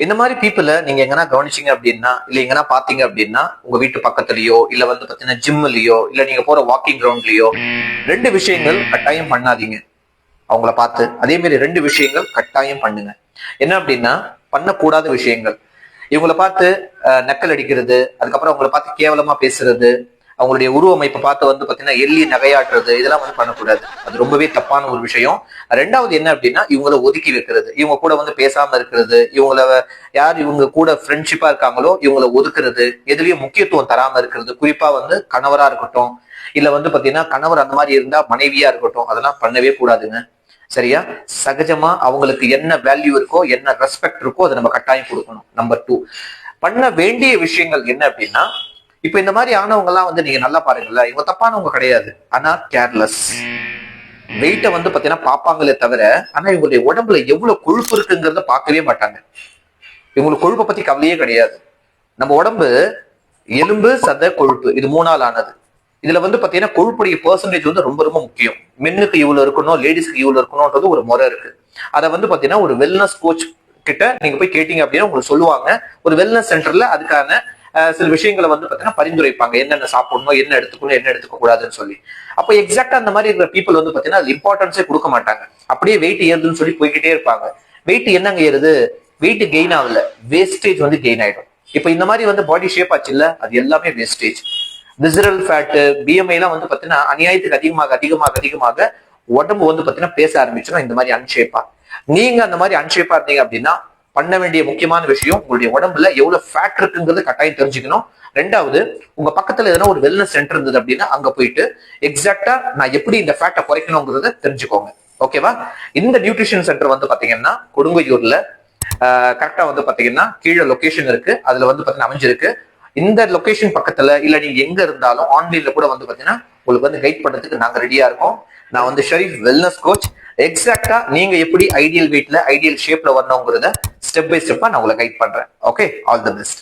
இந்த மாதிரி பீப்புளை நீங்க எங்கன்னா கவனிச்சீங்க அப்படின்னா, இல்ல எங்கன்னா பாத்தீங்க அப்படின்னா, உங்க வீட்டு பக்கத்துலயோ இல்ல வந்து பாத்தீங்கன்னா ஜிம்லயோ இல்ல நீங்க போற வாக்கிங் கிரவுண்ட்லயோ 2 விஷயங்கள் கட்டாயம் பண்ணாதீங்க. அவங்கள பார்த்து அதே மாதிரி 2 விஷயங்கள் கட்டாயம் பண்ணுங்க. என்ன அப்படின்னா, பண்ணக்கூடாத விஷயங்கள். இவங்கள பார்த்து நக்கல் அடிக்கிறது, அதுக்கப்புறம் அவங்கள பார்த்து கேவலமா பேசுறது, அவங்களுடைய உருவ அமைப்பை பார்த்து வந்து பாத்தீங்கன்னா எள்ளி நகையாட்டுறது, இதெல்லாம் வந்து பண்ணக்கூடாது. அது ரொம்பவே தப்பான ஒரு விஷயம். 2வது என்ன அப்படின்னா, இவங்களை ஒதுக்கி வைக்கிறது, இவங்க கூட வந்து பேசாம இருக்கிறது, யார் இவங்க கூட ஃப்ரெண்ட்ஷிப்பா இருக்காங்களோ இவங்களை ஒதுக்குறது, எதுலயும் முக்கியத்துவம் தராம இருக்கிறது. குறிப்பா வந்து கணவரா இருக்கட்டும், இல்ல வந்து பாத்தீங்கன்னா கணவர் அந்த மாதிரி இருந்தா மனைவியா இருக்கட்டும், அதெல்லாம் பண்ணவே கூடாதுங்க. சரியா? சகஜமா அவங்களுக்கு என்ன வேல்யூ இருக்கோ, என்ன ரெஸ்பெக்ட் இருக்கோ அதை நம்ம கட்டாயம் கொடுக்கணும். நம்பர் 2, பண்ண வேண்டிய விஷயங்கள் என்ன அப்படின்னா, இப்ப இந்த மாதிரி ஆனவங்க எல்லாம் வந்து நீங்க நல்லா பாருங்கல்ல, இவங்க தப்பானவங்க கிடையாது, ஆனா கேர்லெஸ். வெயிட்ட வந்து பாத்தீங்கன்னா பாப்பாங்களே தவிர, ஆனா இவங்களுடைய உடம்புல எவ்வளவு கொழுப்பு இருக்குங்கிறத பார்க்கவே மாட்டாங்க. இவங்களுக்கு கொழுப்பை பத்தி கவலையே கிடையாது. நம்ம உடம்பு எலும்பு, சதை, கொழுப்பு, இது 3ஆல் ஆனது. இதுல வந்து பாத்தீங்கன்னா கொழுப்புடைய பெர்சன்டேஜ் வந்து ரொம்ப ரொம்ப முக்கியம். மென்னுக்கு இவ்வளவு இருக்கணும், லேடிஸ்க்கு இவ்வளவு இருக்கணும்ன்றது ஒரு முறை இருக்கு. அதை வந்து பாத்தீங்கன்னா ஒரு வெல்னஸ் கோச் கிட்ட நீங்க போய் கேட்டீங்க அப்படின்னா உங்களுக்கு சொல்லுவாங்க. ஒரு வெல்னஸ் சென்டர்ல அதுக்கான சில விஷயங்களை வந்து பாத்தீங்கன்னா பரிந்துரைப்பாங்க, என்னென்ன சாப்பிடணும், என்ன எடுத்துக்கணும், என்ன எடுத்துக்க கூடாதுன்னு சொல்லி. அப்ப எக்ஸாக்டா அந்த மாதிரி இருக்கிற பீப்புள் வந்து பாத்தீங்கன்னா அது இம்பார்ட்டன்ஸே கொடுக்க மாட்டாங்க. அப்படியே வெயிட் ஏறுதுன்னு சொல்லி போய்கிட்டே இருப்பாங்க. வெயிட் என்னங்க ஏறுது? வெயிட் கெயின் ஆகல, வேஸ்டேஜ் வந்து கெயின் ஆயிடும். இப்ப இந்த மாதிரி வந்து பாடி ஷேப் ஆச்சு இல்ல, அது எல்லாமே வேஸ்டேஜ். விசரல் ஃபேட், பிஎம்ஐ எல்லாம் வந்து பாத்தீங்கன்னா அநியாயத்துக்கு அதிகமாக உடம்பு வந்து பாத்தீங்கன்னா பேச ஆரம்பிச்சிடும் இந்த மாதிரி அன்ஷேப்பா. நீங்க அந்த மாதிரி அன்ஷேப்பா இருந்தீங்க அப்படின்னா பண்ண வேண்டிய முக்கியமான விஷயம், உங்களுடைய உடம்புல எவ்வளவு ஃபேட் இருக்குங்கிறது கட்டாயம் தெரிஞ்சுக்கணும். 2வது, உங்க பக்கத்துல எதனா ஒரு வெல்னஸ் சென்டர் இருந்தது அப்படின்னா அங்க போயிட்டு எக்ஸாக்டா நான் எப்படி இந்த ஃபேட்டை குறைக்கணுங்கிறத தெரிஞ்சுக்கோங்க. ஓகேவா? இந்த நியூட்ரிஷன் சென்டர் வந்து பாத்தீங்கன்னா கொடுங்கையூர்ல கரெக்டா வந்து பாத்தீங்கன்னா கீழே லொகேஷன் இருக்கு, அதுல வந்து பாத்தீங்கன்னா அமைஞ்சிருக்கு. இந்த லொகேஷன் பக்கத்துல இல்ல நீங்க எங்க இருந்தாலும் ஆன்லைன்ல கூட வந்து பாத்தீங்கன்னா உங்களுக்கு வந்து கைட் பண்றதுக்கு நாங்க ரெடியா இருக்கோம். நான் வந்து ஷரீஃப் வெல்னஸ் கோச். எக்ஸாக்டா நீங்க எப்படி ஐடியல் வெயிட்ல ஐடியல் ஷேப்ல வரணுங்கிறத ஸ்டெப் பை ஸ்டெப்பா நான் உங்களை கைட் பண்றேன். Okay, all the best.